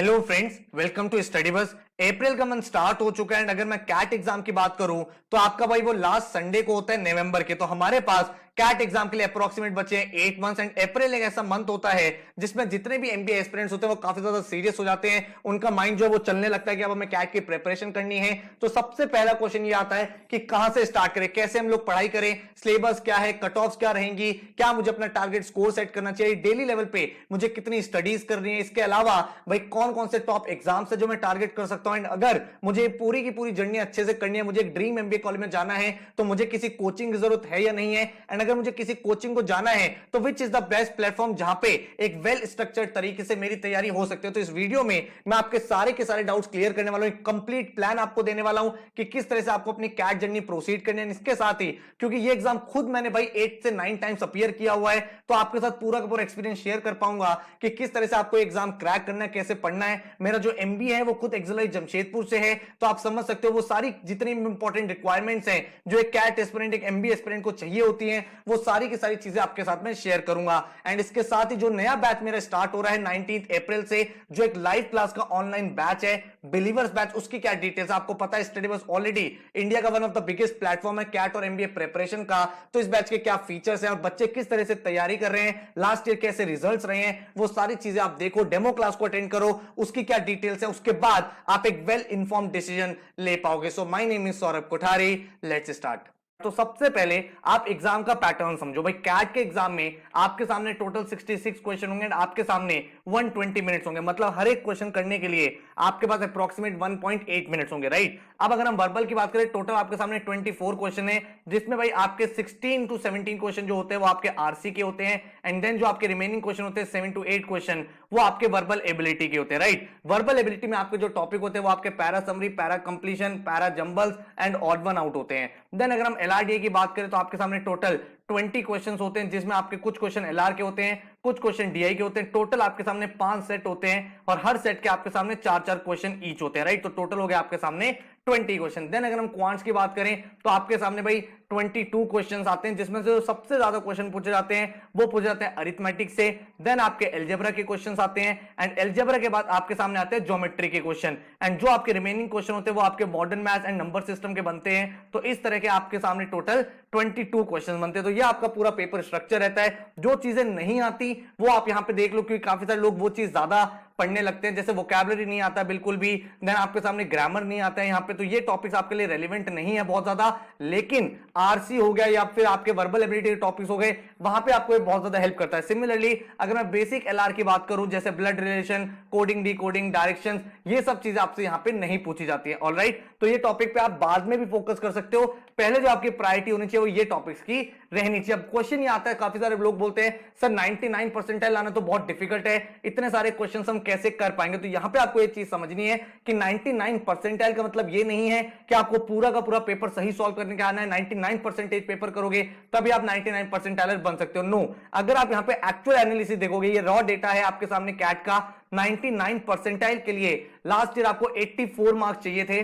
Hello friends, welcome to study bus. अप्रैल का month start हो चुका है एंड अगर मैं कैट एग्जाम की बात करूं तो आपका भाई वो लास्ट संडे को होता है नवंबर के। तो हमारे पास कैट एग्जाम के लिए अप्रोक्सीमेट बचे हैं 8 मंथ्स एंड अप्रैल एक ऐसा मंथ होता है जिसमें जितने भी एमबीए एस्पिरेंट्स होते हैं वो काफी ज्यादा सीरियस हो जाते हैं। उनका माइंड जो है वो चलने लगता है कि अब हमें कैट की प्रिपरेशन करनी है। तो सबसे पहला क्वेश्चन ये आता है कि कहां से स्टार्ट करें, कैसे हम लोग पढ़ाई करें, सिलेबस क्या है, कट ऑफ क्या रहेंगी, क्या मुझे अपना टारगेट स्कोर सेट करना चाहिए, डेली लेवल पे मुझे कितनी स्टडीज करनी है, इसके अलावा भाई कौन कौन से टॉप एग्जाम्स है जो मैं टारगेट कर सकता हूं। एंड अगर मुझे पूरी की पूरी जर्नी अच्छे से करनी है, मुझे एक ड्रीम एमबीए कॉलेज में जाना है, तो मुझे किसी कोचिंग की जरूरत है या नहीं है। एंड अगर मुझे किसी कोचिंग को जाना है तो which is the best platform जहां पे एक वेल स्ट्रक्चर्ड तरीके से मेरी तैयारी हो सकती है। तो इस वीडियो में मैं आपके सारे के सारे डाउट्स क्लियर करने वाला हूं, एक कंप्लीट प्लान आपको देने वाला हूं कि किस तरह से आपको अपनी कैट जर्नी प्रोसीड करनी है। इसके साथ ही क्योंकि ये एग्जाम खुद मैंने भाई 8 से 9 टाइम्स अपीयर किया हुआ है, तो आपके साथ पूरा का पूरा एक्सपीरियंस शेयर कर पाऊंगा कि किस तरह से आपको एग्जाम क्रैक करना है, कैसे पढ़ना है। मेरा जो एमबीए है वो खुद एक्सएलआई जमशेदपुर से है, तो आप समझ सकते हो वो सारी जितनी इंपॉर्टेंट रिक्वायरमेंट्स हैं जो एक कैट एस्पिरेंट, एक एमबीए एस्पिरेंट को चाहिए होती हैं, वो सारी की सारी चीजें आपके साथ में शेयर करूंगा। एंड इसके साथ ही जो नया बैच मेरा स्टार्ट हो रहा है 19 अप्रैल से, जो एक लाइव क्लास का ऑनलाइन बैच है, बिलीवर्स बैच, उसकी क्या डिटेल्स आपको पता है। स्टडी बस ऑलरेडी इंडिया का one of the biggest platform है कैट और एमबीए प्रिपरेशन का। तो इस बैच के क्या फीचर्स हैं और बच्चे किस तरह से तैयारी कर रहे हैं, लास्ट ईयर कैसे रिजल्ट्स रहे हैं, वो सारी चीजें आप देखो, डेमो क्लास को अटेंड करो, उसकी क्या डिटेल्स है, उसके बाद आप एक वेल इंफॉर्म्ड डिसीजन ले पाओगे। So my name is Saurabh Kothari, let's start. तो सबसे पहले आप एग्जाम का पैटर्न समझो भाई। कैट के एग्जाम में आपके सामने टोटल 66 क्वेश्चन होंगे, आपके सामने 120 मिनट्स होंगे, मतलब हर एक क्वेश्चन करने के लिए आपके पास अप्रोक्सीमेट 1.8 मिनट्स होंगे, राइट। अब अगर हम वर्बल की बात करें, टोटल आपके सामने 24 क्वेश्चन है, जिसमें भाई आपके 16 to 17 क्वेश्चन जो होते हैं वो आपके आरसी के होते हैं, एंड देन जो आपके रिमेनिंग क्वेश्चन होते हैं 7 to 8 क्वेश्चन वो आपके वर्बल एबिलिटी के होते हैं, राइट। वर्बल एबिलिटी में आपके जो टॉपिक होते हैं वो आपके para summary, para completion, para jumbles and odd one out होते हैं। देन अगर हम एलआरडीए की बात करें तो आपके सामने टोटल 20 क्वेश्चंस होते हैं, जिसमें आपके कुछ क्वेश्चन एलआर के होते हैं, कुछ क्वेश्चन डीआई के होते हैं। टोटल आपके सामने 5 सेट होते हैं और हर सेट के आपके सामने 4-4 क्वेश्चन ईच होते हैं, राइट। तो टोटल हो गया आपके सामने 20 क्वेश्चन। देन अगर हम क्वांट्स की बात करें तो आपके सामने भाई 22 क्वेश्चंस आते हैं, जिसमें से सबसे ज्यादा क्वेश्चन पूछे जाते हैं वो पूछे जाते हैं अरिथमेटिक से। देन आपके अलजेब्रा के क्वेश्चंस आते हैं, एंड अलजेब्रा के बाद आपके सामने आते हैं ज्योमेट्री के क्वेश्चन, एंड जो आपके रिमेनिंग क्वेश्चन होते हैं वो आपके modern maths and number system के बनते हैं। तो इस तरह के आपके सामने टोटल 22 क्वेश्चन बनते हैं। तो ये आपका पूरा पेपर स्ट्रक्चर रहता है। जो चीजें नहीं आती वो आप यहां पे देख लो, क्योंकि काफी सारे लोग वो चीज ज्यादा पढ़ने लगते हैं, जैसे वोकैबुलरी नहीं आता बिल्कुल भी, देन आपके सामने ग्रामर नहीं आता है यहाँ पे, तो ये टॉपिक्स आपके लिए रेलेवेंट नहीं है बहुत ज्यादा। लेकिन आरसी हो गया या फिर आपके वर्बल एबिलिटी टॉपिक्स हो गए, वहां पे आपको बहुत ज्यादा हेल्प करता है। सिमिलरली अगर मैं बेसिक एलआर की बात करूं, जैसे blood relation, coding, decoding, directions, ये सब चीजें आपसे यहाँ पे नहीं पूछी जाती है, ऑलराइट। तो ये टॉपिक पे आप बाद में भी फोकस कर सकते हो, पहले जो आपकी प्रायोरिटी होनी चाहिए वो ये टॉपिक्स की रहनी चाहिए। अब क्वेश्चन ये आता है, काफी सारे लोग बोलते हैं सर 99 परसेंटाइल लाना तो बहुत डिफिकल्ट है, इतने सारे क्वेश्चन हम कैसे कर पाएंगे। तो यहां पे आपको ये चीज समझनी है कि 99 परसेंटाइल का मतलब ये नहीं है कि आपको पूरा का पूरा पेपर सही सॉल्व करने का आना है, 99 परसेंटेज पेपर करोगे तभी आप 99 परसेंटाइलर बन सकते हो। नो, अगर आप यहां पे एक्चुअल एनालिसिस देखोगे, ये रॉ डेटा है आपके सामने कैट का, 99 परसेंटाइल के लिए लास्ट ईयर आपको 84 मार्क्स चाहिए थे,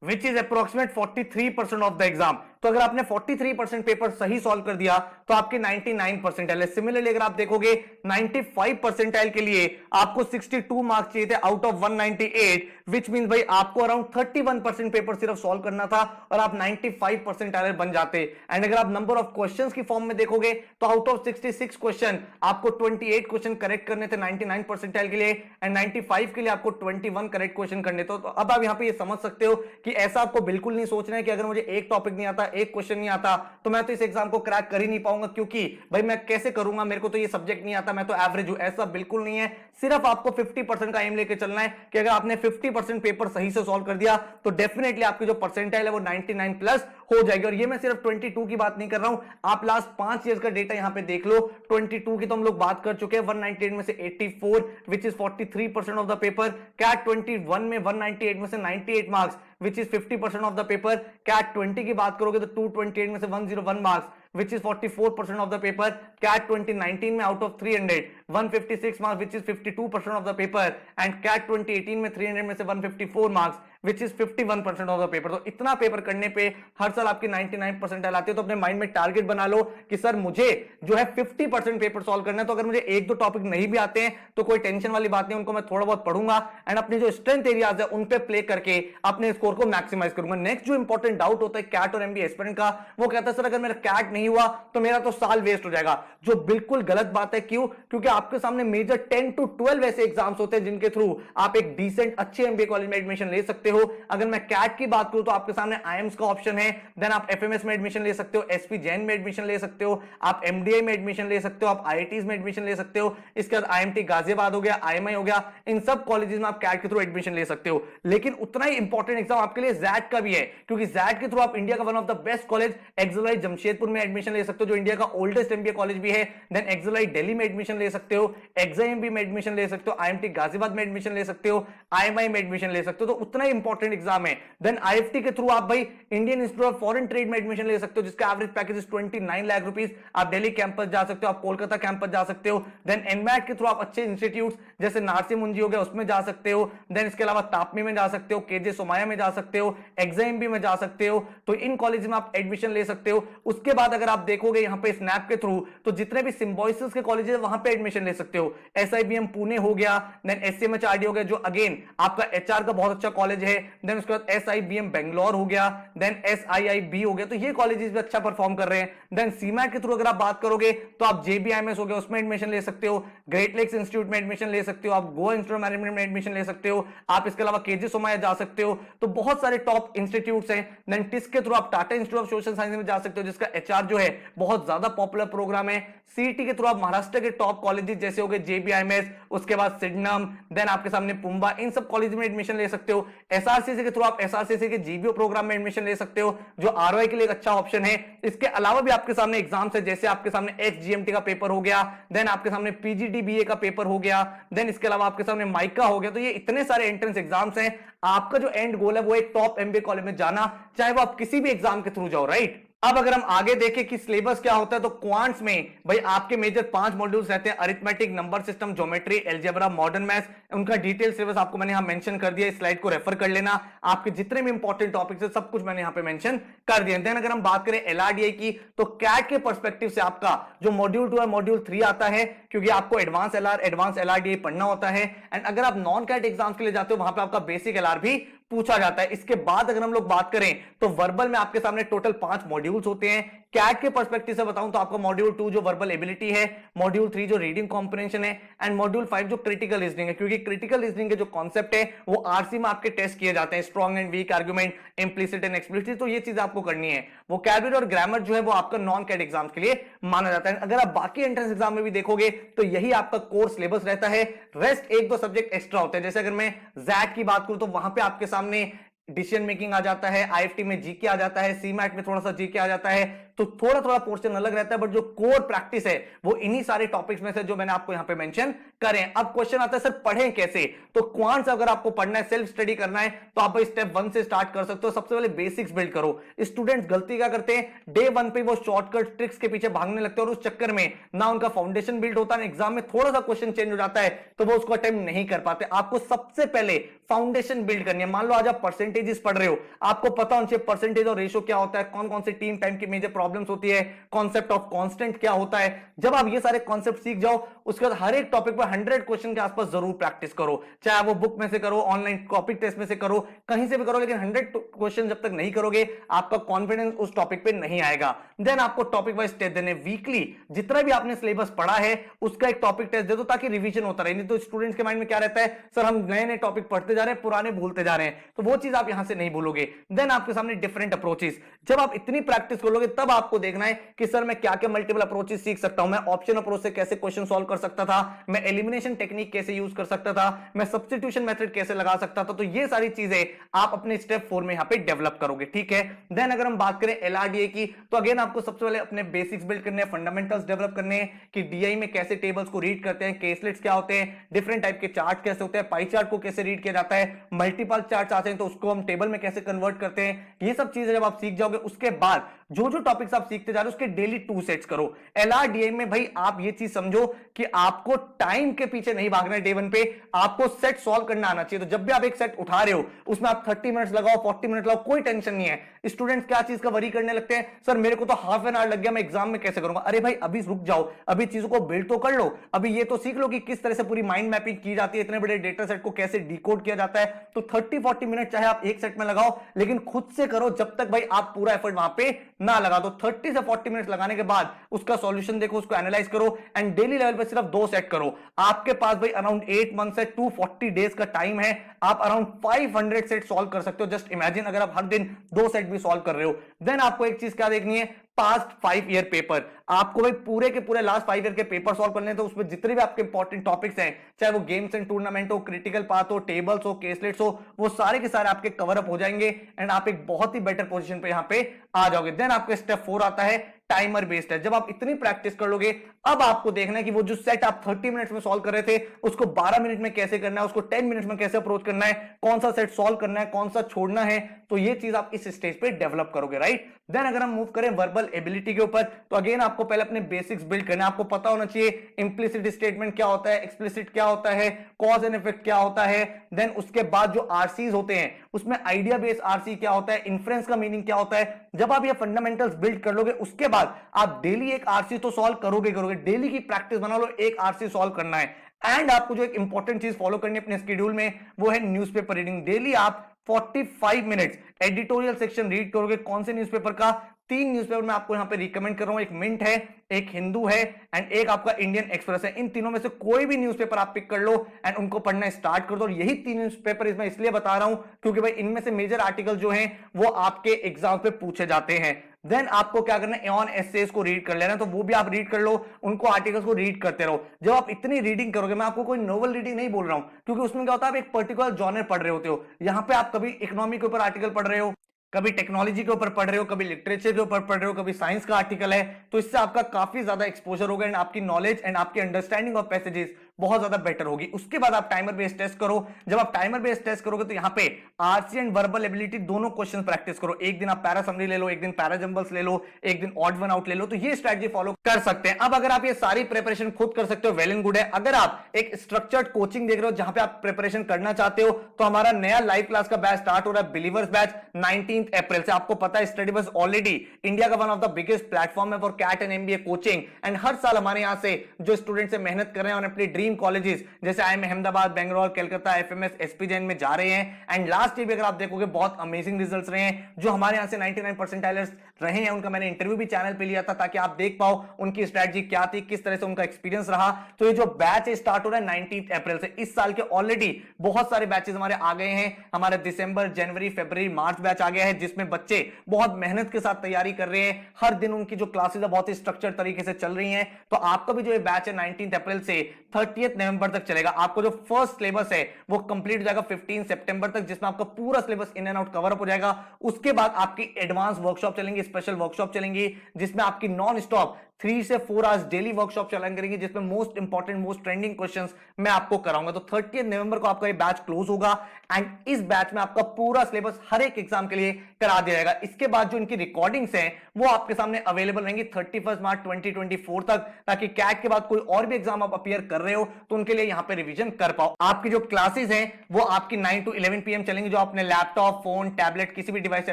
which is approximate 43% of the exam. तो अगर आपने 43% पेपर सही सॉल्व कर दिया तो आपके 99 परसेंटाइल है। सिमिलरली अगर आप देखोगे 95 परसेंटाइल के लिए आपको 62 मार्क्स चाहिए थे आउट ऑफ 198, विच मींस भाई आपको अराउंड 31% पेपर सिर्फ सॉल्व करना था और आप 95 परसेंटाइलर बन जाते। एंड अगर आप नंबर ऑफ क्वेश्चंस की फॉर्म में देखोगे तो आउट ऑफ 66 क्वेश्चन आपको 28 क्वेश्चन करेक्ट करने थे 99 परसेंटाइल के लिए, एंड 95 के लिए आपको 21 करेक्ट क्वेश्चन करने थे। तो अब आप यहां पे ये समझ सकते हो कि ऐसा आपको बिल्कुल नहीं सोचना है कि अगर मुझे एक टॉपिक नहीं आता, एक क्वेश्चन नहीं आता, तो मैं तो इस एग्जाम को क्रैक कर ही नहीं पाऊंगा, क्योंकि भाई मैं कैसे करूंगा, मेरे को तो ये सब्जेक्ट नहीं आता, मैं तो एवरेज हूं। ऐसा बिल्कुल नहीं है। सिर्फ आपको 50% का एम लेके चलना है कि अगर आपने 50% पेपर सही से सॉल्व कर दिया तो डेफिनेटली आपकी जो परसेंटाइल है वो 99 प्लस हो जाएगी। और ये मैं सिर्फ 22 की बात नहीं कर रहा हूं, आप लास्ट 5 ईयर्स का डेटा यहां पे देख लो। 22 की तो हम लोग बात कर चुके हैं, 198 में से 84 which is 43% of the paper. CAT 21 में 198 में से 98 marks which is 50% of the paper. CAT 20 की बात करोगे तो 228 में से 101 marks which is 44% of the paper. CAT 2019 में out of 300 156 marks which is 52% of the paper, and CAT 2018 में 300 में से 154 marks which is 51% of the paper. तो इतना पेपर करने पे हर साल आपकी 99% आती है। तो अपने माइंड में टारगेट बना लो कि सर मुझे जो है 50% पेपर सॉल्व करना है। तो अगर मुझे एक दो टॉपिक नहीं भी आते हैं तो कोई टेंशन वाली बात नहीं, उनको मैं थोड़ा बहुत पढ़ूंगा एंड अपने जो स्ट्रेंथ एरियाज है उन पे प्ले करके अपने स्कोर को मैक्सिमाइज करूंगा। नेक्स्ट जो इंपॉर्टेंट डाउट होता है कैट और एमबीए एस्पिरेंट का, वो कहता है सर अगर मेरा कैट नहीं हुआ तो मेरा तो साल वेस्ट हो जाएगा, जो बिल्कुल गलत बात है। क्यों? क्योंकि आपके सामने मेजर 10 to 12 ऐसे एग्जाम्स होते हैं जिनके थ्रू आप एक डिसेंट अच्छे एमबीए कॉलेज में एडमिशन ले सकते हो। अगर मैं कैट की बात करूं तो आपके सामने आईएम्स का ऑप्शन है, देन आप एफएमएस में एडमिशन ले सकते हो, एसपी जैन में एडमिशन ले सकते हो, आप एमडीए में एडमिशन ले सकते हो, आप आईआईटीज में एडमिशन ले सकते हो। इसके बाद आईएमटी गाजियाबाद हो गया, आईएमआई हो गया, इन सब कॉलेजेस में आप कैट के थ्रू एडमिशन ले सकते हो। लेकिन उतना ही इंपॉर्टेंट एग्जाम आपके लिए जैट का भी है, क्योंकि जैट के थ्रू आप इंडिया का one of the best college XLi Jamshedpur में एडमिशन ले सकते हो, जो इंडिया का ओल्डेस्ट एमबीए कॉलेज भी है। देन एक्सएलआई दिल्ली में एडमिशन ले सकते हो, एक्सआईएमबी में एडमिशन ले सकते हो, आईएमटी गाजियाबाद में एडमिशन ले सकते हो, आईएमआई में एडमिशन ले सकते हो। तो उतना ही इंपॉर्टेंट एग्जाम है। देन आईएफटी के थ्रू आप भाई Indian institute of foreign trade में एडमिशन ले सकते हो, जिसका average package is 29 lakh rupees. आप दिल्ली कैंपस जा सकते हो, आप कोलकाता कैंपस जा सकते हो। देन एनमैट के थ्रू आप अच्छे इंस्टीट्यूट जैसे नारसी मुंजी हो गया उसमें जा सकते हो। देन इसके अलावा तापमी में जा सकते हो, केजे सोमाया में जा सकते हो, एक्सआईएमबी में जा सकते हो। तो इन कॉलेज में आप एडमिशन ले सकते हो। उसके बाद अगर आप देखोगे यहाँ पे स्नैप के थ्रू, तो जितने भी सिम्बोसिस के कॉलेज है वहां पे एडमिशन ले सकते हो। एसआईबीएम पुणे हो गया, देन एससीएमएचआरडी हो गया जो अगेन आपका एचआर का बहुत अच्छा कॉलेज है। देन उसके बाद एसआईबीएम बेंगलोर हो गया, देन एसआईआईबी हो गया। तो ये कॉलेजेस भी अच्छा परफॉर्म कर रहे हैं। देन सीमैट के थ्रू अगर आप बात करोगे तो आप जेबीआईएमएस हो गया उसमें एडमिशन ले सकते हो, ग्रेट लेक्स इंस्टीट्यूट में एडमिशन ले सकते हो, आप गोवा इंस्टीट्यूट ऑफ मैनेजमेंट में एडमिशन ले सकते हो, आप इसके अलावा केजे सोमाया जा सकते हो। तो बहुत सारे टॉप इंस्टीट्यूट्स हैं। देन टिस के थ्रू आप Tata institute of social science में जा सकते हो, जिसका एचआर जो है बहुत ज्यादा पॉपुलर प्रोग्राम है। सीईटी के थ्रू आप महाराष्ट्र के टॉप कॉलेजेस जैसे हो गए जेबीआईएमएस, उसके बाद सिडनम, देन आपके सामने पुंबा, इन सब कॉलेज में एडमिशन ले सकते हो। एसआरसीसी के थ्रू आप एसआरसीसी के जीबीओ प्रोग्राम में एडमिशन ले सकते हो, जो आरओआई के लिए एक अच्छा ऑप्शन है। इसके अलावा भी आपके सामने एग्जाम्स है, जैसे आपके सामने एक्सजीएमटी का पेपर हो गया, देन आपके सामने पीजीडीबीए का पेपर हो गया, देन इसके अलावा आपके सामने माइका हो गया। तो ये इतने सारे एंट्रेंस एग्जाम्स हैं। आपका जो एंड गोल है वो एक टॉप एमबीए कॉलेज में जाना, चाहे वो आप किसी भी एग्जाम के थ्रू जाओ, राइट। अब अगर हम आगे देखें कि सिलेबस क्या होता है, तो क्वांट्स में भाई आपके मेजर 5 मॉड्यूल्स रहते हैं, arithmetic, number system, geometry, algebra, modern maths. उनका डिटेल सिलेबस आपको मैंने यहां मेंशन कर दिया, इस स्लाइड को रेफर कर लेना। आपके जितने भी इंपॉर्टेंट टॉपिक्स है सब कुछ मैंने यहां पे मेंशन कर दिया। देन अगर हम बात करें एलआरडीआई की, तो कैट के पर्सपेक्टिव से आपका जो मॉड्यूल 2 और मॉड्यूल 3 आता है, क्योंकि आपको एडवांस एलआर, एडवांस एलआरडीआई पढ़ना होता है। एंड अगर आप नॉन कैट एग्जाम्स के लिए जाते हो वहां पे आपका बेसिक एलआर भी पूछा जाता है। इसके बाद अगर हम लोग बात करें तो वर्बल में आपके सामने टोटल 5 मॉड्यूल्स होते हैं। कैट के पर्सपेक्टिव से बताऊं तो आपका मॉड्यूल 2 जो वर्बल एबिलिटी है, मॉड्यूल 3 जो रीडिंग कॉम्प्रिहेंशन है, एंड मॉड्यूल 5 जो क्रिटिकल रीजनिंग है, क्योंकि क्रिटिकल रीजनिंग के जो कॉन्सेप्ट है वो आरसी में आपके टेस्ट किए जाते हैं, strong and weak argument, implicit and explicit. तो ये चीज आपको करनी है। वोकैबुलरी और ग्रामर जो है वो आपका नॉन कैट एग्जाम के लिए माना जाता है। अगर आप बाकी एंट्रेंस एग्जाम में भी देखोगे तो यही आपका कोर सिलेबस रहता है। रेस्ट एक दो सब्जेक्ट एक्स्ट्रा होते हैं। जैसे अगर मैं जैट की बात करूं तो वहां पे आपके सामने डिसीजन मेकिंग आ जाता है, आईएफटी में जीके आ जाता है, सीमैट में थोड़ा सा जीके आ जाता है। तो थोड़ा थोड़ा पोर्शन अलग रहता है, बट जो कोर प्रैक्टिस है वो इन्हीं सारे टॉपिक्स में से जो मैंने आपको यहां पे मेंशन करें। अब क्वेश्चन आता है सर पढ़ें कैसे? तो क्वांट्स अगर आपको पढ़ना है, सेल्फ स्टडी करना है, तो आप स्टेप 1 से स्टार्ट कर सकते हो। सबसे पहले बेसिक्स बिल्ड करो। स्टूडेंट्स गलती क्या करते हैं, डे 1 पे वो शॉर्टकट ट्रिक्स के पीछे भागने लगते हैं और उस चक्कर में ना उनका फाउंडेशन बिल्ड होता है, एग्जाम में थोड़ा सा क्वेश्चन चेंज हो जाता है तो वो उसको अटेम्प्ट नहीं कर पाते। आपको सबसे पहले फाउंडेशन बिल्ड करनी है। मान लो आज आप परसेंटेजेस पढ़ रहे हो, आपको पता होना चाहिए परसेंटेज और रेशो क्या होता है, कौन कौन से टीम टाइम की मेजर प्रॉब्लम्स होती है, कॉन्सेप्ट ऑफ कांस्टेंट क्या होता है। जब आप ये सारे कॉन्सेप्ट सीख जाओ, उसके बाद हर एक टॉपिक पर 100 क्वेश्चन के आसपास जरूर प्रैक्टिस करो, चाहे वो बुक में से करो, ऑनलाइन टॉपिक टेस्ट में से करो, कहीं से भी करो, लेकिन 100 क्वेश्चन जब तक नहीं करोगे आपका कॉन्फिडेंस उस टॉपिक पे नहीं आएगा। देन आपको टॉपिक वाइज टेस्ट देने, वीकली जितना भी आपने सिलेबस पढ़ा है उसका एक टॉपिक टेस्ट दे दो ताकि रिवीजन होता रहे। नहीं तो स्टूडेंट्स के माइंड में क्या रहता है, सर हम नए नए टॉपिक पढ़ते जा रहे हैं, पुराने भूलते जा रहे हैं। तो वो चीज आप यहां से नहीं भूलोगे। देन आपके सामने डिफरेंट अप्रोचेस, जब आप इतनी प्रैक्टिस करोगे तब आपको देखना है कि सर मैं क्या क्या मल्टीपल अप्रोचेस सीख सकता हूं, मैं ऑप्शन अप्रोच से कैसे क्वेश्चन सॉल्व कर सकता था, मैं एलिमिनेशन टेक्निक कैसे यूज कर सकता था, मैं सब्स्टिट्यूशन मेथड कैसे लगा सकता था। तो ये सारी चीजें आप अपने स्टेप 4 में यहां पे डेवलप करोगे, ठीक है। देन अगर हम बात करें एलआरडीए की, तो अगेन आपको सबसे पहले अपने बेसिक्स बिल्ड करने हैं, फंडामेंटल्स डेवलप करने हैं कि डीआई में कैसे टेबल्स को रीड करते हैं, केसलेट्स क्या होते हैं, डिफरेंट टाइप के चार्ट कैसे होते हैं, पाई चार्ट को कैसे रीड किया जाता है, मल्टीपल चार्ट आते हैं तो उसको हम टेबल में कैसे कन्वर्ट करते हैं। ये सब चीजें जब आप सीख जाओगे उसके बाद जो जो टॉपिक्स आप सीखते जा रहे हो उसके डेली 2 सेट्स करो। एलआरडीए में भाई आप ये चीज समझो कि आपको टाइम के पीछे नहीं भागना है। डे 1 पे आपको सेट सॉल्व करना आना चाहिए। तो जब भी आप एक सेट उठा रहे हो उसमें आप 30 मिनट्स लगाओ, 40 मिनट लगाओ, कोई टेंशन नहीं है। स्टूडेंट्स क्या चीज का वरी करने लगते हैं, सर मेरे को तो हाफ एन आवर लग गया, मैं एग्जाम में कैसे करूंगा। अरे भाई अभी रुक जाओ, अभी चीजों को बिल्ड तो कर लो, अभी ये तो सीख लो कि किस तरह से पूरी माइंड मैपिंग की जाती है, इतने बड़े डेटा सेट को कैसे डिकोड किया जाता है। तो 30-40 मिनट चाहे आप एक सेट में लगाओ, लेकिन खुद से करो जब तक भाई आप पूरा एफर्ट वहां पे ना लगा दो। 30 से 40 मिनट लगाने के बाद उसका सॉल्यूशन देखो, उसको एनालाइज करो एंड डेली लेवल पे सिर्फ 2 सेट करो। आपके पास भाई अराउंड 8 मंथ से 240 डेज का टाइम है। आप अराउंड 500 सेट सॉल्व कर सकते हो। जस्ट इमेजिन अगर आप हर दिन 2 सेट भी सॉल्व कर रहे हो। देन आपको एक चीज क्या देखनी है, पास्ट 5 ईयर पेपर। आपको भाई पूरे के पूरे लास्ट 5 ईयर के पेपर सॉल्व करने हैं। तो उसमें जितने भी आपके इंपॉर्टेंट टॉपिक्स हैं, चाहे वो गेम्स एंड टूर्नामेंट हो, क्रिटिकल पाथ हो, टेबल्स हो, केसलेट्स हो, वो सारे के सारे आपके कवर अप हो जाएंगे एंड आप एक बहुत ही बेटर पोजीशन पे यहां पे आ जाओगे। देन आपका स्टेप 4 आता है टाइमर बेस्ड है। जब आप इतनी प्रैक्टिस कर लोगे, अब आपको देखना है कि वो जो सेट आप 30 मिनट्स में सॉल्व कर रहे थे उसको 12 मिनट में कैसे करना है, उसको 10 मिनट्स में कैसे अप्रोच करना है, कौन सा सेट सॉल्व करना है, कौन सा छोड़ना है। तो ये चीज आप इस स्टेज पे डेवलप करोगे, राइट। देन अगर हम मूव करें वर्बल एबिलिटी के ऊपर, तो अगेन आपको पहले अपने बेसिक्स बिल्ड करना है। आपको पता होना चाहिए इंप्लिसिट स्टेटमेंट क्या होता है, एक्सप्लिसिट क्या होता है, कॉज एंड इफेक्ट क्या होता है। देन उसके बाद जो आरसीज होते हैं उसमें आइडिया बेस्ड आरसी क्या होता है, इन्फ्रेंस का मीनिंग क्या होता है। जब आप ये फंडामेंटल्स बिल्ड कर लोगे, उसके बाद आप डेली एक आरसी तो सॉल्व करोगे। डेली की प्रैक्टिस बना लो, एक आरसी सॉल्व करना है। एंड आपको जो एक इंपॉर्टेंट चीज फॉलो करनी है अपने शेड्यूल में, वो है न्यूज़पेपर रीडिंग। डेली आप 45 मिनट्स एडिटोरियल सेक्शन रीड करोगे। कौन से न्यूज़पेपर का, 3 न्यूज़पेपर मैं आपको यहां पे रिकमेंड कर रहा हूं। एक मिंट है, एक हिंदू है एंड एक आपका इंडियन एक्सप्रेस है। इन तीनों में से कोई भी न्यूज़पेपर आप पिक कर लो एंड उनको पढ़ना स्टार्ट कर दो। और यही 3 न्यूज़पेपर मैं इसलिए बता रहा हूं क्योंकि भाई इनमें से मेजर आर्टिकल जो हैं वो आपके एग्जाम पे पूछे जाते हैं। देन आपको क्या करना है, ऑन एसेस को रीड कर लेना, तो वो भी आप रीड कर लो, उनको आर्टिकल्स को रीड करते रहो। जब आप इतनी रीडिंग करोगे, मैं आपको कोई नोवेल रीडिंग नहीं बोल रहा हूं क्योंकि उसमें क्या होता है आप एक पर्टिकुलर जॉनर पढ़ रहे होते हो। यहां पे आप कभी इकोनॉमी के ऊपर आर्टिकल पढ़ रहे हो, कभी टेक्नोलॉजी के ऊपर पढ़ रहे हो, कभी लिटरेचर के ऊपर पढ़ रहे हो, कभी साइंस का आर्टिकल है। तो इससे आपका काफी ज्यादा एक्सपोजर होगा एंड आपकी नॉलेज एंड आपकी अंडरस्टैंडिंग ऑफ पैसेजेस बहुत ज्यादा बेटर होगी। उसके बाद आप टाइमर बेस्ड टेस्ट करो। जब आप टाइमर बेस्ड टेस्ट करोगे तो यहां पे आरसी एंड वर्बल एबिलिटी दोनों क्वेश्चन प्रैक्टिस करो। एक दिन आप पैरा समरी ले लो, एक दिन पैरा जंबल्स ले लो, एक दिन ऑड वन आउट ले लो। तो ये स्ट्रेटजी फॉलो कर सकते हैं। अब अगर आप ये सारी प्रिपरेशन खुद कर सकते हो, वेल एंड गुड है। अगर आप एक स्ट्रक्चर्ड कोचिंग देख रहे हो जहां पे आप प्रिपरेशन करना चाहते हो, तो हमारा नया लाइव क्लास का बैच स्टार्ट हो रहा है, बिलीवर्स बैच 19 अप्रैल से। आपको पता है स्टडी बस ऑलरेडी इंडिया का one of the biggest platform है for CAT and MBA coaching. And हर साल हमारे यहां से जो स्टूडेंट्स मेहनत कर रहे हैं और अपने ड्रीम कॉलेजेस जैसे IM Ahmedabad, Bangalore, Calcutta, FMS, SP Jain में जा रहे हैं। एंड लास्ट ईयर भी अगर आप देखोगे बहुत अमेजिंग रिजल्ट्स रहे हैं। जो हमारे यहां से 99 परसेंटाइलर्स रहे हैं उनका मैंने इंटरव्यू भी चैनल पे लिया था ताकि आप देख पाओ उनकी स्ट्रेटजी क्या थी, किस तरह से उनका एक्सपीरियंस रहा। तो ये जो बैच है स्टार्ट हो रहा है 19 अप्रैल से। इस साल के ऑलरेडी बहुत सारे बैचेस हमारे आ गए हैं। हमारे दिसंबर, जनवरी, फरवरी, मार्च बैच आ गया है जिसमें बच्चे बहुत मेहनत के साथ तैयारी कर रहे हैं। हर दिन उनकी जो क्लासेस है बहुत ही स्ट्रक्चर तरीके से चल रही हैं। तो आपका भी जो ये बैच है 19 अप्रैल से 30 नवंबर तक चलेगा। आपको जो फर्स्ट सिलेबस है वो कंप्लीट हो जाएगा 15 सितंबर तक, जिसमें आपका पूरा syllabus in and out cover up हो जाएगा। उसके बाद आपकी एडवांस वर्कशॉप चलेंगी, स्पेशल वर्कशॉप चलेंगी, जिसमें आपकी नॉन स्टॉप 3 से 4 आवर्स डेली वर्कशॉप चलन करेंगे, जिसमें most important, most trending questions मैं आपको कराऊंगा। तो 30 नवंबर को आपका ये बैच क्लोज होगा एंड इस बैच में आपका पूरा सिलेबस हर एक एग्जाम के लिए करा दिया जाएगा। इसके बाद जो इनकी रिकॉर्डिंग्स हैं वो आपके सामने अवेलेबल रहेंगी 31 मार्च 2024 तक, ताकि कैट के बाद कोई और भी एग्जाम आप अपीयर कर रहे हो तो उनके लिए यहां पे रिवीजन कर पाओ। आपकी जो क्लासेस हैं वो आपकी 9 to 11 PM चलेंगी, जो अपने लैपटॉप, फोन, टैबलेट किसी भी डिवाइस से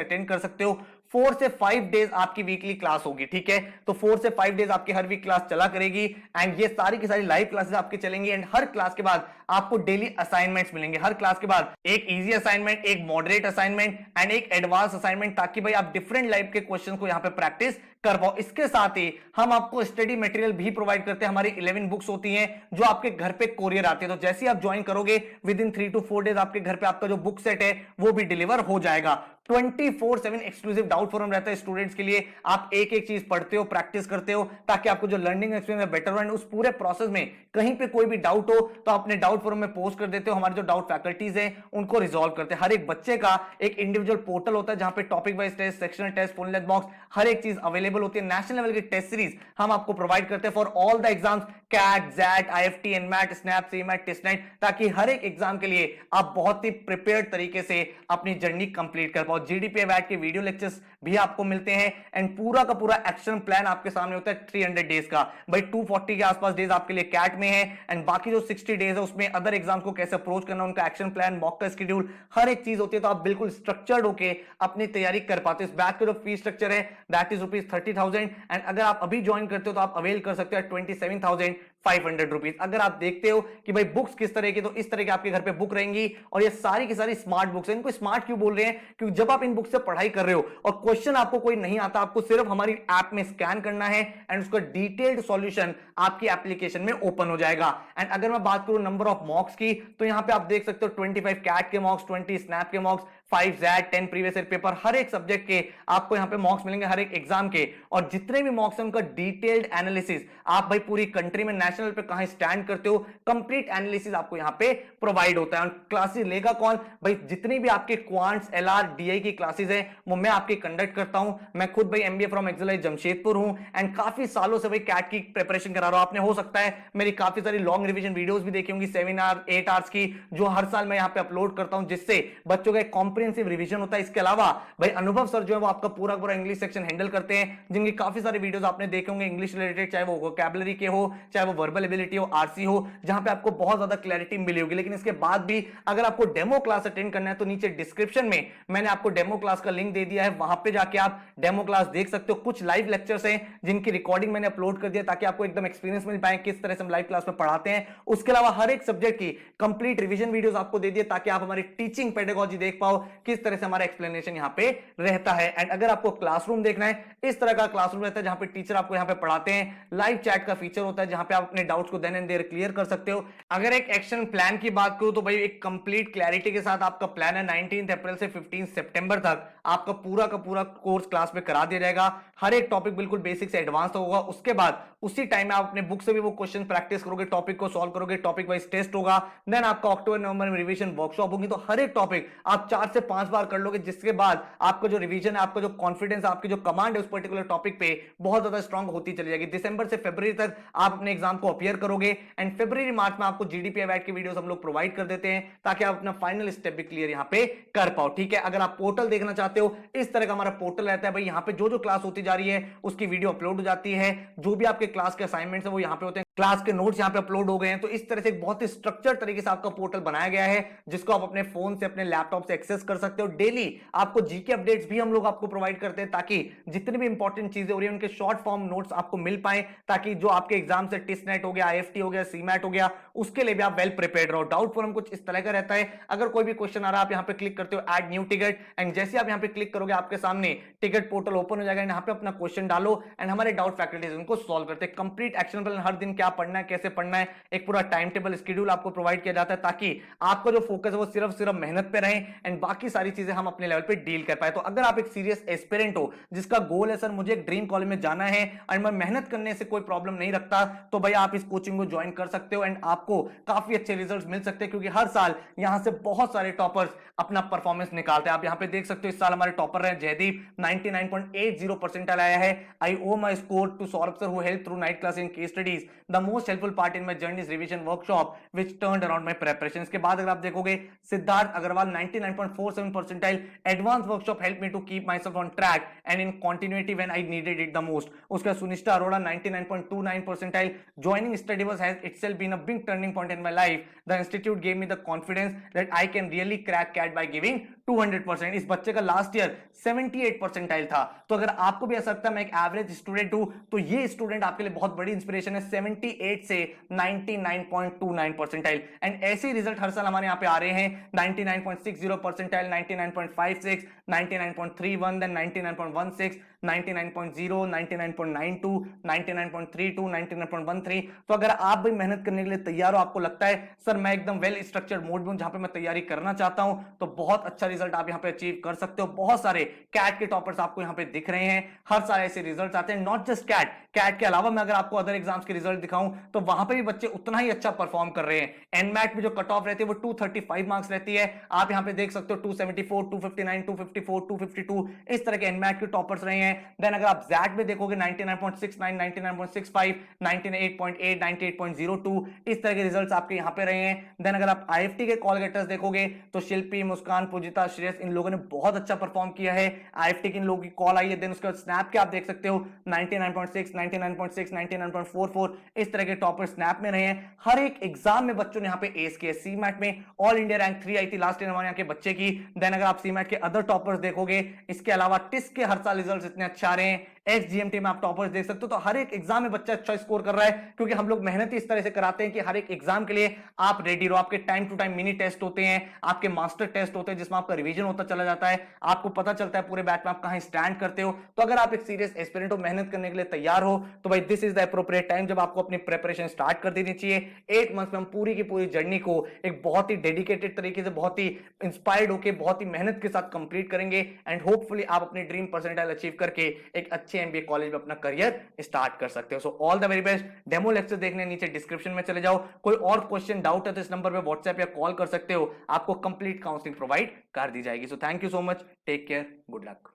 अटेंड कर सकते हो। 4 से 5 डेज आपकी वीकली क्लास होगी, ठीक है। तो 4 से 5 डेज आपकी हर वीक क्लास चला करेगी एंड ये सारी की सारी लाइव क्लासेस आपकी चलेंगी। एंड हर क्लास के बाद आपको डेली असाइनमेंट्स मिलेंगे। हर क्लास के बाद एक इजी असाइनमेंट, एक मॉडरेट असाइनमेंट एंड एक एडवांस असाइनमेंट, ताकि भाई आप डिफरेंट लाइफ के क्वेश्चन को यहां पे प्रैक्टिस कर पाओ। इसके साथ ही हम आपको स्टडी मटेरियल भी प्रोवाइड करते हैं। हमारी 11 बुक्स होती हैं जो आपके घर पे कोरियर आती है। तो जैसे ही आप ज्वाइन करोगे विद इन 3 to 4 डेज आपके घर पे आपका जो बुक सेट है वो भी डिलीवर हो जाएगा। 24/7 एक्सक्लूसिव डाउट फोरम रहता है स्टूडेंट्स के लिए। आप एक एक चीज पढ़ते हो, प्रैक्टिस करते हो, ताकि आपको जो लर्निंग एक्सपीरियंस है बेटर हो। एंड उस पूरे प्रोसेस में कहीं पे कोई भी डाउट हो तो अपने डाउट फोरम में पोस्ट कर देते हो। हमारे जो डाउट फैकल्टीज हैं उनको रिजॉल्व करते हैं। हर एक बच्चे का एक इंडिविजुअल पोर्टल होता है जहां पे topic wise test, sectional test, full length box, हर एक चीज अवेलेबल होती है। नेशनल लेवल की टेस्ट सीरीज हम आपको प्रोवाइड करते हैं for all the exams, CAT, XAT, IIFT, NMAT, SNAP, CMAT, TISSNET, ताकि हर एक एग्जाम के लिए आप बहुत ही प्रिपेयर्ड तरीके से अपनी जर्नी कंप्लीट कर पाओ। जीडीपी वैट के वीडियो लेक्चर्स भी आपको मिलते हैं एंड पूरा का पूरा एक्शन प्लान आपके सामने होता है 300 डेज का। भाई 240 के आसपास डेज आपके लिए कैट में है एंड बाकी जो 60 डेज है उसमें अदर एग्जाम को कैसे अप्रोच करना, उनका एक्शन प्लान, मॉक का शेड्यूल, हर एक चीज होती है। तो आप बिल्कुल स्ट्रक्चर्ड होके अपनी तैयारी कर पाते हो। इस बैच का जो फीस स्ट्रक्चर है दैट इज ₹30,000 एंड अगर आप अभी ज्वाइन करते हो तो आप अवेल कर सकते हो 27,500 रुपीज। अगर आप देखते हो कि भाई बुक्स किस तरह की, तो इस तरह की आपके घर पे बुक रहेंगी और ये सारी की सारी स्मार्ट बुक्स हैं। इनको स्मार्ट क्यों बोल रहे हैं? क्योंकि जब आप इन बुक से पढ़ाई कर रहे हो और क्वेश्चन आपको कोई नहीं आता, आपको सिर्फ हमारी ऐप में स्कैन करना है एंड उसका डिटेल्ड सॉल्यूशन आपकी एप्लीकेशन में ओपन हो जाएगा। एंड अगर मैं बात करूं नंबर ऑफ मॉक्स की, तो यहां पे आप देख सकते हो 25 कैट के मॉक्स, 20 स्नैप के mocks, 5 Z, 10 previous year paper, हर एक सब्जेक्ट के आपको यहां पे मॉक्स मिलेंगे, हर एक एग्जाम के। और जितने भी मॉक्स हैं उनका डिटेल्ड एनालिसिस, आप भाई पूरी कंट्री में नेशनल पे कहां स्टैंड करते हो, कंप्लीट एनालिसिस आपको यहां पे प्रोवाइड होता है। और क्लासेस लेगा कौन? भाई जितनी भी आपके क्वांट्स, LR, DI की क्लासेस हैं वो मैं आपके कंडक्ट करता हूं। मैं खुद भाई MBA फ्रॉम एक्सेलाइज जमशेदपुर हूं एंड काफी सालों से भाई कैट की प्रिपरेशन करा रहा हूं। आपने हो सकता है मेरी काफी सारी लॉन्ग रिवीजन वीडियोस भी देखी होंगी 7 आवर 8 आवर्स की, जो हर साल मैं यहां पे अपलोड करता हूं, जिससे बच्चों का एक कॉम्प्रिहेंसिव रिवीजन होता है। इसके अलावा भाई अनुभव सर जो है वो आपका पूरा पूरा इंग्लिश सेक्शन हैंडल करते हैं, जिनके काफी सारे वीडियोस आपने देखे होंगे इंग्लिश रिलेटेड, चाहे वो वोकैबुलरी के हो, चाहे वो वर्बल एबिलिटी हो, RC हो, जहां पे आपको बहुत ज्यादा क्लैरिटी मिली होगी। लेकिन इसके बाद भी अगर आपको डेमो क्लास अटेंड करना है तो नीचे डिस्क्रिप्शन में मैंने आपको डेमो क्लास का लिंक दे दिया है, वहां पे जाके आप डेमो क्लास देख सकते हो। कुछ लाइव लेक्चर्स हैं जिनकी रिकॉर्डिंग मैंने अपलोड कर दिया ताकि आपको एकदम एक्सपीरियंस मिल पाए किस तरह से हम लाइव क्लास में पढ़ाते हैं। उसके अलावा हर एक सब्जेक्ट की कंप्लीट रिवीजन वीडियोस आपको दे दिए ताकि आप हमारी टीचिंग पेडागोजी देख पाओ, किस तरह से हमारा एक्सप्लेनेशन यहां पे रहता है। एंड अगर आपको क्लासरूम देखना है, इस तरह का क्लासरूम रहता है जहां पे टीचर आपको यहां पे पढ़ाते हैं। लाइव चैट का फीचर होता है जहां पे आप अपने डाउट्स को देन एंड देयर क्लियर कर सकते हो। अगर एक एक्शन प्लान की बात करूं तो भाई एक कंप्लीट क्लैरिटी के साथ आपका प्लान है 19 अप्रैल से 15 सितंबर तक आपका पूरा का पूरा कोर्स क्लास में करा दिया जाएगा। हर एक टॉपिक बिल्कुल बेसिक से एडवांस होगा। उसके बाद उसी टाइम में आप अपने बुक से भी वो क्वेश्चन प्रैक्टिस करोगे, टॉपिक को सॉल्व करोगे, टॉपिक वाइज टेस्ट होगा। देन आपका अक्टूबर नवंबर में रिवीजन वर्कशॉप होगी। तो हर एक टॉपिक आप 4 से 5 बार कर लोगे, जिसके बाद आपका जो रिवीजन है, आपका जो कॉन्फिडेंस, आपकी जो कमांड है उस पर्टिकुलर टॉपिक पे बहुत ज्यादा स्ट्रांग होती चली जाएगी। दिसंबर से फरवरी तक आप अपने एग्जाम को अपीयर करोगे एंड फरवरी मार्च में आपको GDPI वैट की वीडियोस हम लोग प्रोवाइड कर देते हैं ताकि आप अपना फाइनल स्टेप भी क्लियर यहां पे कर पाओ। ठीक है, अगर आप पोर्टल देखना चाहते हो, इस तरह का हमारा पोर्टल रहता है। भाई यहां पे जो जो क्लास होती जा रही है उसकी वीडियो अपलोड हो जाती है, जो भी आपके क्लास के असाइनमेंट्स है वो यहां पे होते हैं, क्लास के नोट्स यहां पे अपलोड हो गए हैं। तो इस तरह से एक बहुत ही स्ट्रक्चर्ड तरीके से आपका पोर्टल बनाया गया है जिसको आप अपने फोन से, अपने लैपटॉप से एक्सेस कर सकते हो। डेली आपको जीके अपडेट्स भी हम लोग आपको प्रोवाइड करते हैं ताकि जितनी भी इंपॉर्टेंट चीजें हो रही है उनके शॉर्ट फॉर्म नोट्स आपको मिल पाए, ताकि जो आपके एग्जाम से टिस्नेट हो गया, IFT हो गया, CMAT हो गया, उसके लिए भी आप वेल प्रिपेयर्ड रहो। डाउट फॉरम कुछ इस तरह का रहता है। अगर कोई भी क्वेश्चन आ रहा है आप यहां पे क्लिक करते हो ऐड न्यू टिकट एंड जैसे आप यहां पे क्लिक करोगे आपके सामने टिकट पोर्टल ओपन हो जाएगा। यहां पे अपना क्वेश्चन डालो एंड हमारे डाउट फैकल्टीज उनको सॉल्व करते हैं। कंप्लीट एक्शन प्लान, हर दिन क्या पढ़ना है, कैसे पढ़ना है, एक पूरा टाइम टेबल शेड्यूल आपको प्रोवाइड किया जाता है ताकि आपका जो फोकस है वो सिर्फ मेहनत पे रहे एंड बाकी सारी चीजें हम अपने लेवल पे डील कर पाए। तो अगर आप एक सीरियस एस्पिरेंट हो जिसका गोल है सर मुझे एक ड्रीम कॉलेज में जाना है और मैं मेहनत करने से कोई प्रॉब्लम नहीं रखता, तो भाई आप इस कोचिंग को ज्वाइन कर सकते हो एंड आपको काफी अच्छे रिजल्ट्स मिल सकते हैं। क्योंकि हर साल यहां से बहुत सारे टॉपर्स अपना परफॉर्मेंस निकालते हैं। आप यहां पे देख सकते हो इस साल हमारे टॉपर रहे जयदीप, 99.80 परसेंटाइल आया है। I owe my score to Saurabh sir who help through night class in case studies, the most helpful part in my journey revision workshop which turned around my preparation. इसके बाद अगर आप देखोगे Siddharth Agarwal 99.47 percentile, advance workshop help me to keep my self on track and in continuity when I needed it the most. उसका Sunishtha Arora 99.29 percentile, joining Studyverse has itself been a big turning point in my life, the institute gave me the confidence that I can really crack CAT by giving 200%। इस बच्चे का last year 78 percentile था। तो अगर आपको भी ऐसा लगता है मैं एक एवरेज स्टूडेंट हूं तो ये स्टूडेंट आपके लिए बहुत बड़ी इंस्पिरेशन है। 78 से 99.29 परसेंटाइल एंड ऐसे रिजल्ट हर साल हमारे यहां पे आ रहे हैं। 99.60 परसेंटाइल, 99.56, 99.31, देन 99.16, 99.0, 99.92, 99.32, 99.13। तो अगर आप भी मेहनत करने के लिए तैयार हो, आपको लगता है सर मैं एकदम वेल स्ट्रक्चर्ड मोड में हूं जहां पे मैं तैयारी करना चाहता हूं, तो बहुत अच्छा रिजल्ट आप यहां पे अचीव कर सकते हो। बहुत सारे कैट के टॉपर्स आपको यहां पे दिख रहे हैं, हर साल ऐसे रिजल्ट आते हैं। नॉट जस्ट कैट के अलावा मैं अगर आपको अदर एग्जाम्स के रिजल्ट दिखाऊं तो वहां पे भी बच्चे उतना ही अच्छा परफॉर्म कर रहे हैं। एनमैट में जो कट ऑफ रहती है वो 235 मार्क्स रहती है, आप यहां पे देख सकते हो 274, 259, 254, 252 इस तरह के एनमैट के टॉपर्स रहे हैं। देन अगर आप जैट में देखोगे 99.69, 99.65, 98.8, 98.02 इस तरह के रिजल्ट्स आपके यहां पे रहे हैं। देन अगर आप आईएफटी के कॉल गेटर्स देखोगे तो शिल्पी, मुस्कान, पूजिता, श्रेयस इन लोगों ने बहुत अच्छा परफॉर्म किया है। आईएफटी के इन लोगों की कॉल आई है। देन उसके बाद स्नैप के आप देख सकते हो 99.6, 99.6, 99.44 इस तरह के टॉपर स्नैप में रहे हैं। हर एक एग्जाम में बच्चों ने यहां पे एस किया। सीमैट में ऑल इंडिया रैंक 3 आई थी लास्ट ईयर हमारे यहाँ के बच्चे की। देन अगर आप सीमैट के अदर टॉपर्स देखोगे, इसके अलावा टिस्क के हर साल रिजल्ट्स इतने अच्छे आ रहे हैं। एसजीएमटी में आप टॉपर्स देख सकते हो। तो हर एक एग्जाम में बच्चा अच्छा स्कोर कर रहा है, क्योंकि हम लोग मेहनत इस तरह से कराते हैं कि हर एक एग्जाम के लिए आप रेडी रहो। आपके time to time mini test होते हैं, आपके मास्टर टेस्ट होते हैं जिसमें आपका रिवीजन होता चला जाता है, आपको पता चलता है पूरे बैच में आप कहां स्टैंड करते हो। तो अगर आप एक सीरियस एस्पिरेंट हो, मेहनत करने के लिए तैयार हो, तो भाई this is the appropriate time जब आपको अपनी प्रिपरेशन स्टार्ट कर देनी चाहिए। 8 मंथ में हम पूरी की पूरी जर्नी को एक बहुत ही डेडिकेटेड तरीके से, बहुत ही इंस्पायर्ड होकर, बहुत ही मेहनत के साथ कंप्लीट करेंगे एंड होपफुली आप अपनी ड्रीम परसेंटाइल अचीव करके एक अच्छे एमबीए कॉलेज में अपना करियर स्टार्ट कर सकते हो। So all the very best. Demo lecture देखने नीचे डिस्क्रिप्शन में चले जाओ। कोई और क्वेश्चन डाउट है तो इस नंबर पे व्हाट्सएप या कॉल कर सकते हो, आपको कंप्लीट काउंसलिंग प्रोवाइड कर दी जाएगी। So thank you so much, take care, good luck.